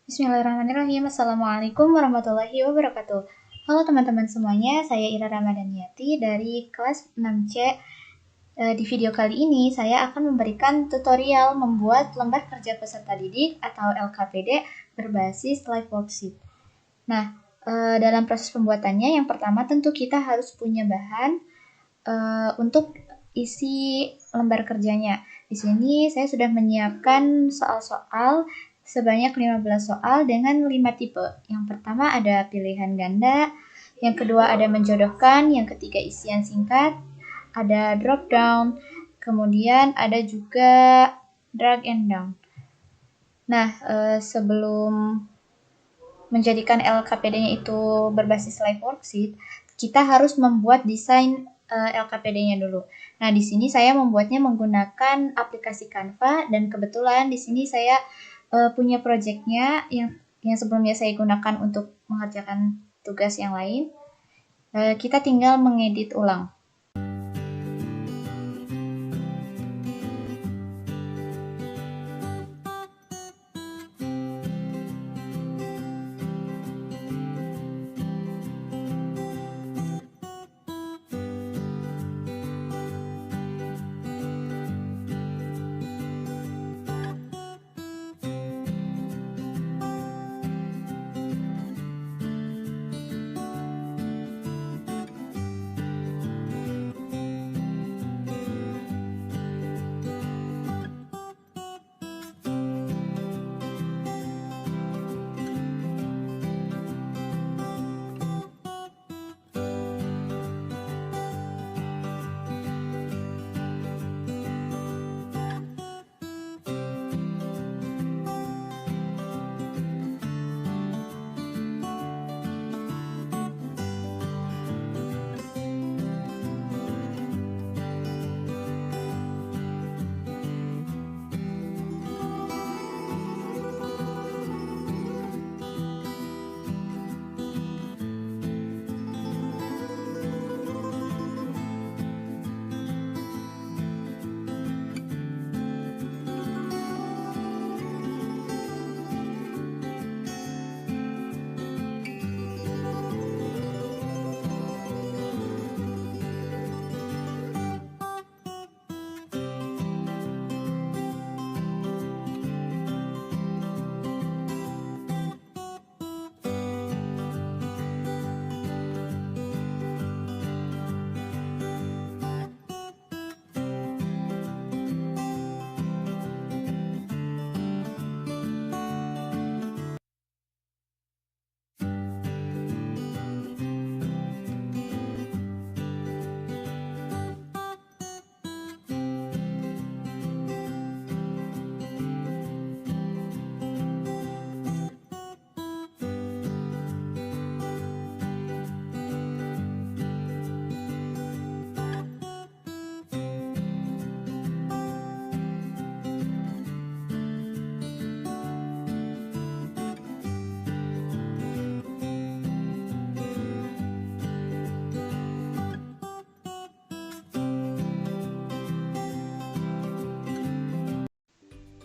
Bismillahirrahmanirrahim. Assalamualaikum warahmatullahi wabarakatuh. Halo teman-teman semuanya, saya Ira Ramadhaniati dari kelas 6C. Di video kali ini saya akan memberikan tutorial membuat lembar kerja peserta didik atau LKPD berbasis live worksheet. Nah, dalam proses pembuatannya yang pertama tentu kita harus punya bahan untuk isi lembar kerjanya. Di sini saya sudah menyiapkan soal-soal sebanyak 15 soal dengan 5 tipe. Yang pertama ada pilihan ganda, yang kedua ada menjodohkan, yang ketiga isian singkat, ada drop down, kemudian ada juga drag and down. Nah, sebelum menjadikan LKPD-nya itu berbasis live worksheet, kita harus membuat desain LKPD-nya dulu. Nah, di sini saya membuatnya menggunakan aplikasi Canva dan kebetulan di sini saya punya project-nya yang sebelumnya saya gunakan untuk mengerjakan tugas yang lain. Kita tinggal mengedit ulang.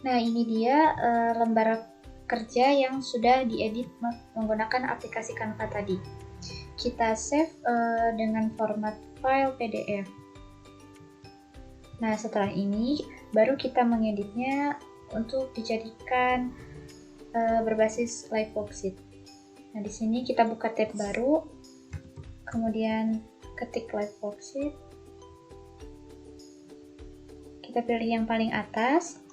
Nah, ini dia lembar kerja yang sudah diedit menggunakan aplikasi Canva tadi. Kita save dengan format file PDF. Nah, setelah ini baru kita mengeditnya untuk dijadikan berbasis live worksheet. Nah, di sini kita buka tab baru, kemudian ketik live worksheet. Kita pilih yang paling atas.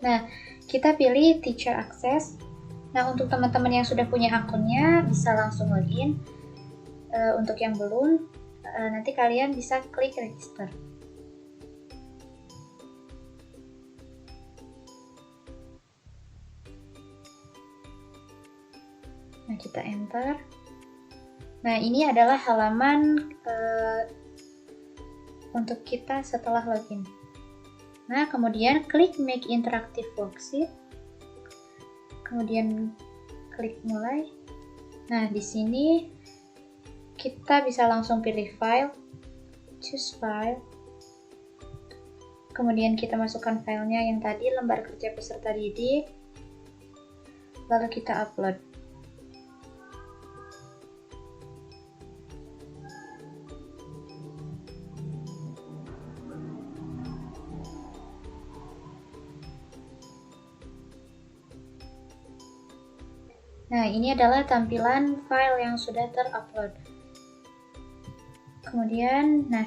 Nah, kita pilih Teacher Access. Nah, untuk teman-teman yang sudah punya akunnya, bisa langsung login. Untuk yang belum, nanti kalian bisa klik Register. Nah, kita enter. Nah, ini adalah halaman untuk kita setelah login. Nah, kemudian klik Make Interactive Worksheet. Kemudian klik Mulai. Nah, di sini kita bisa langsung pilih File, Choose File. Kemudian kita masukkan filenya yang tadi, lembar kerja peserta didik. lalu kita upload. Nah, ini adalah tampilan file yang sudah terupload. Kemudian, nah,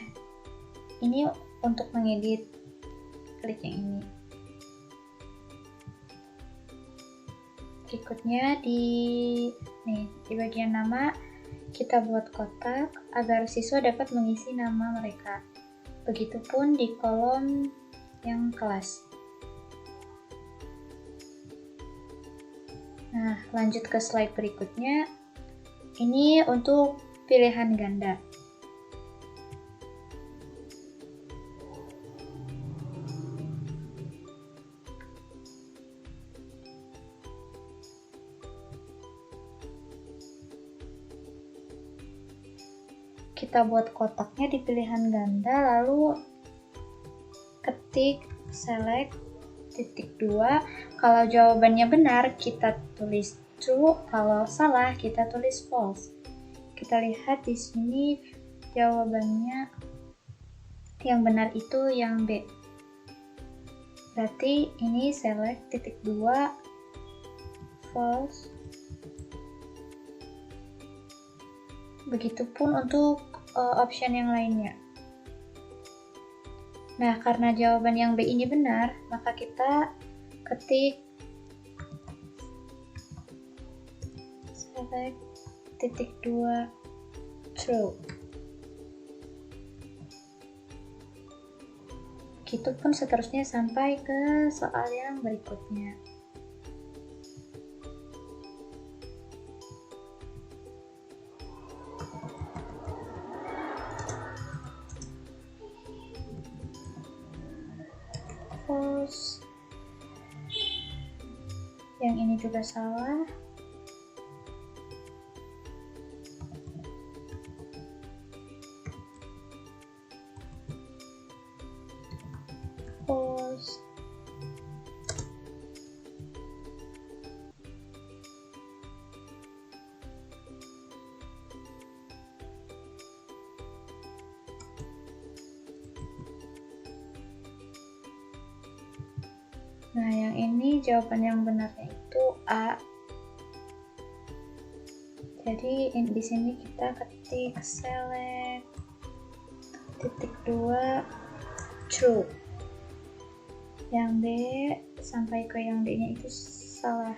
ini untuk mengedit, klik yang ini. Berikutnya di bagian nama, kita buat kotak agar siswa dapat mengisi nama mereka. Begitupun di kolom yang kelas. Nah, lanjut ke slide berikutnya. Ini untuk pilihan ganda. Kita buat kotaknya di pilihan ganda, lalu ketik select titik 2. Kalau jawabannya benar, kita tulis true. Kalau salah, kita tulis false. Kita lihat di sini jawabannya yang benar itu yang B. Berarti ini select titik 2 false. Begitupun untuk option yang lainnya. Nah, karena jawaban yang B ini benar, maka kita ketik select titik 2 true. Begitupun seterusnya sampai ke soal yang berikutnya. False. Yang ini juga salah. False. Nah, yang ini jawaban yang benarnya itu A. Jadi di sini kita ketik select titik 2 true. Yang B sampai ke yang D-nya itu salah.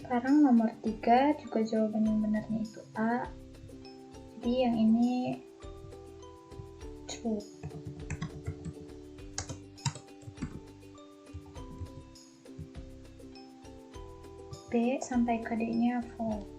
Sekarang nomor 3 juga jawaban yang benarnya itu A. Jadi yang ini true. B sampai ke D-nya false.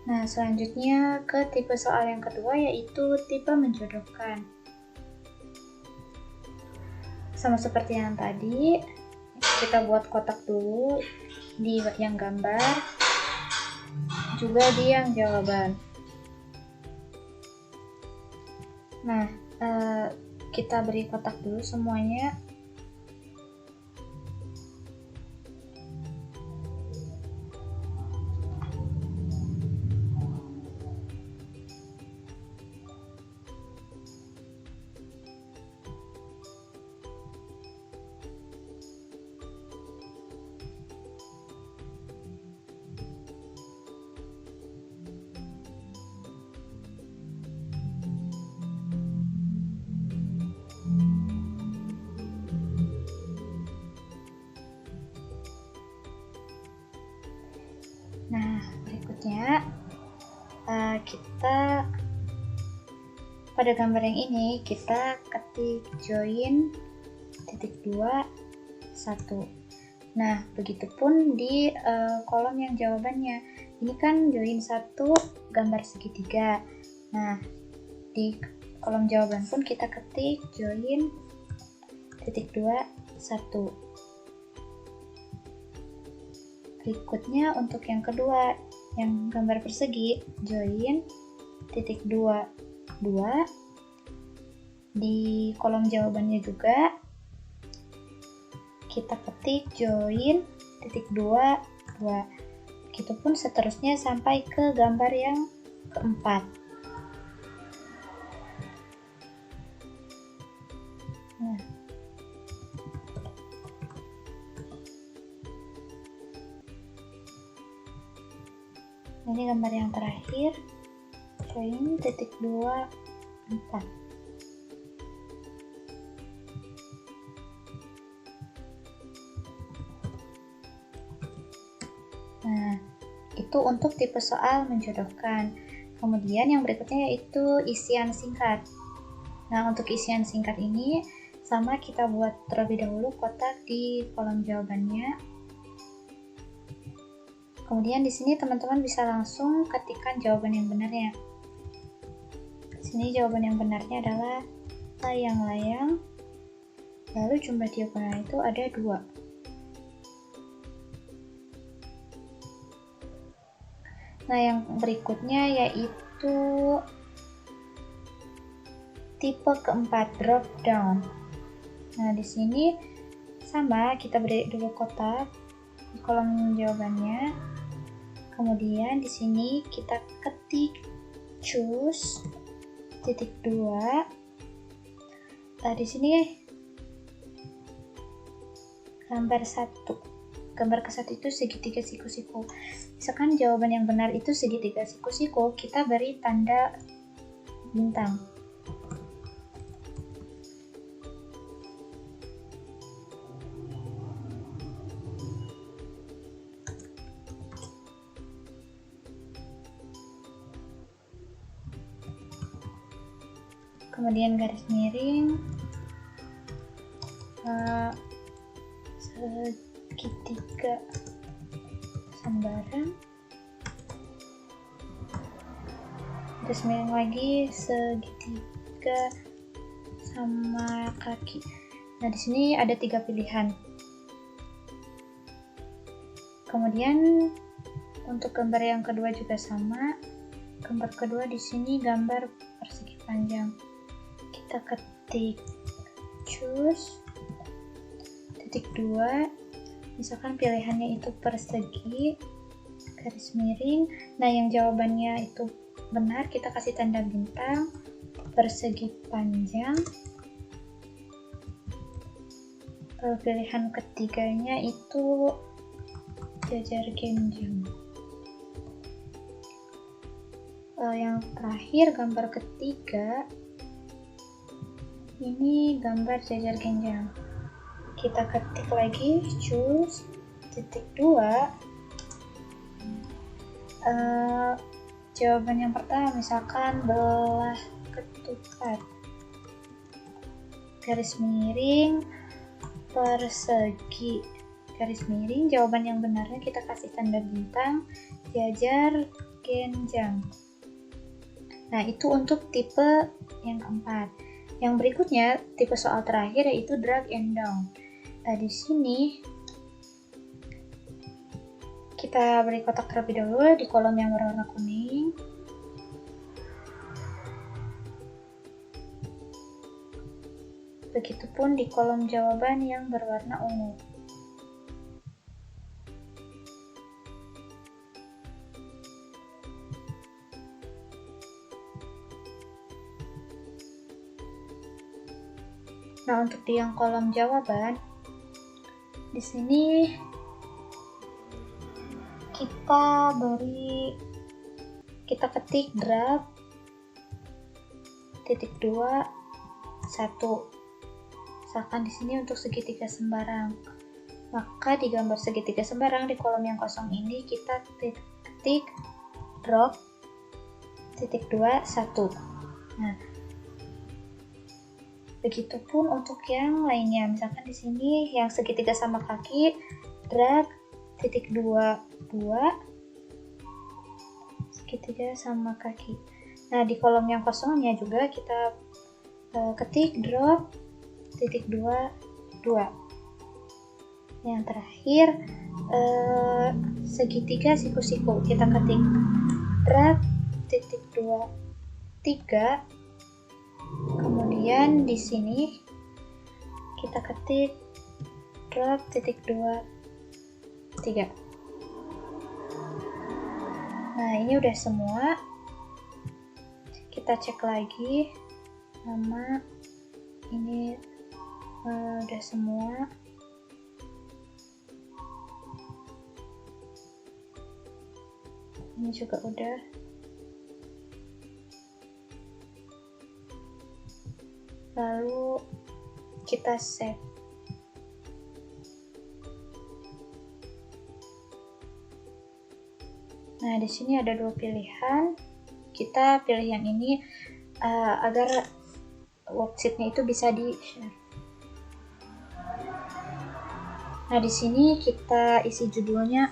Nah, selanjutnya ke tipe soal yang kedua, yaitu tipe menjodohkan. Sama seperti yang tadi, kita buat kotak dulu di yang gambar, juga di yang jawaban. Nah, kita beri kotak dulu semuanya. berikutnya kita pada gambar yang ini kita ketik join titik 2 1. Nah, begitupun di kolom yang jawabannya. Ini kan join 1 gambar segitiga. Nah, di kolom jawaban pun kita ketik join titik 2 1. Berikutnya untuk yang kedua, yang gambar persegi, join titik 2 2. Di kolom jawabannya juga kita ketik join titik 2 2. Begitupun seterusnya sampai ke gambar yang keempat. Nah, ini gambar yang terakhir, join titik 2 4. Nah, itu untuk tipe soal menjodohkan. Kemudian yang berikutnya yaitu isian singkat. Nah, untuk isian singkat ini sama, kita buat terlebih dahulu kotak di kolom jawabannya. Kemudian di sini teman-teman bisa langsung ketikkan jawaban yang benarnya. Di sini jawaban yang benarnya adalah layang-layang. Lalu jumlah diagonal itu ada 2. Nah, yang berikutnya yaitu tipe keempat, drop down. Nah, di sini sama, kita beri dulu kotak di kolom jawabannya. Kemudian di sini kita ketik choose titik 2. Nah, di sini gambar 1. Gambar ke-1 itu segitiga siku-siku. Misalkan jawaban yang benar itu segitiga siku-siku, kita beri tanda bintang. Kemudian garis miring segitiga sembarang, garis miring lagi segitiga sama kaki. Nah, di sini ada 3 pilihan. Kemudian untuk gambar yang kedua juga sama. Gambar kedua di sini gambar persegi panjang. Kita ketik choose titik 2. Misalkan pilihannya itu persegi garis miring. Nah, yang jawabannya itu benar, kita kasih tanda bintang. Persegi panjang. Pilihan ketiganya itu jajar genjang. Yang terakhir gambar ketiga ini gambar jajar genjang. Kita ketik lagi choose titik 2. Jawaban yang pertama misalkan belah ketupat garis miring persegi garis miring. Jawaban yang benarnya kita kasih tanda bintang jajar genjang. Nah, itu untuk tipe yang keempat. Yang berikutnya tipe soal terakhir yaitu drag and down. Nah, di sini kita beri kotak terlebih dahulu di kolom yang berwarna kuning. Begitupun di kolom jawaban yang berwarna ungu. Nah, untuk di yang kolom jawaban di sini kita ketik drag titik 2 1. Misalkan di sini untuk segitiga sembarang. Maka di gambar segitiga sembarang di kolom yang kosong ini kita ketik drop titik 2 1. Nah, begitupun untuk yang lainnya. Misalkan di sini yang segitiga sama kaki, drag titik 2 2, segitiga sama kaki. Nah, di kolom yang kosongnya juga kita ketik drop titik 2 2. Yang terakhir segitiga siku-siku, kita ketik drag titik 2 3. Kemudian di sini kita ketik drop titik 2 3. Nah, ini udah semua. Kita cek lagi sama ini udah semua. Ini juga udah. Lalu kita save. Nah, di sini ada dua pilihan. Kita pilih yang ini agar worksheet-nya itu bisa di-share. Nah, di sini kita isi judulnya.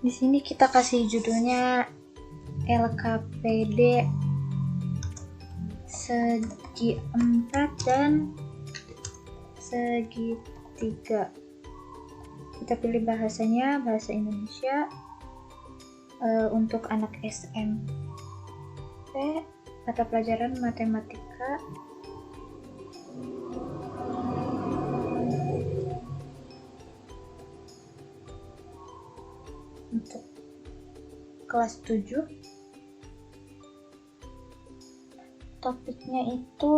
Di sini kita kasih judulnya LKPD segi 4 dan segi 3. Kita pilih bahasanya bahasa Indonesia. Untuk anak SMP, mata pelajaran matematika. Untuk kelas 7, topiknya itu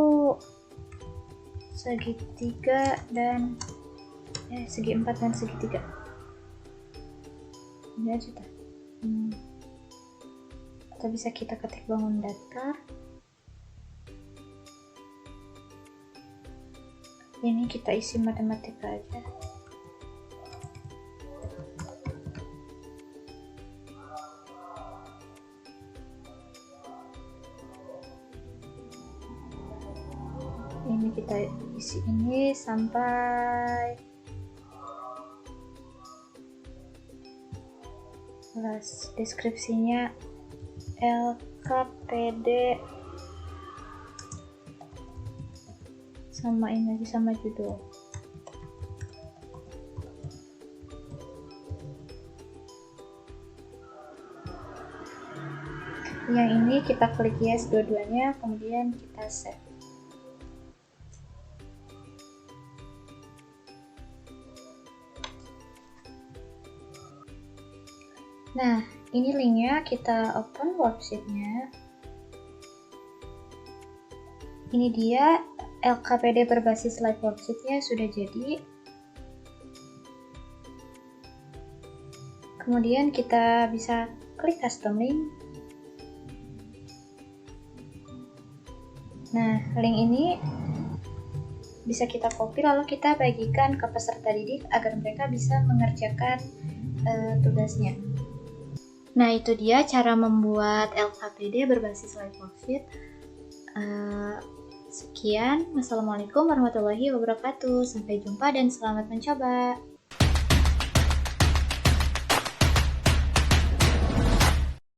segitiga dan segi 4 dan segitiga. Ini aja dah. Atau bisa kita ketik bangun datar. Ini kita isi matematika aja. Ini kita isi ini sampai kelas. Deskripsinya LKPD sama ini aja, sama judul. Yang ini kita klik yes dua-duanya, kemudian kita save. Nah, ini linknya, kita open worksheetnya. Ini dia LKPD berbasis live worksheetnya sudah jadi. Kemudian kita bisa klik custom link. Nah, link ini bisa kita copy lalu kita bagikan ke peserta didik agar mereka bisa mengerjakan tugasnya. Nah, itu dia cara membuat LKPD berbasis live worksheet. Sekian, wassalamualaikum warahmatullahi wabarakatuh. Sampai jumpa dan selamat mencoba.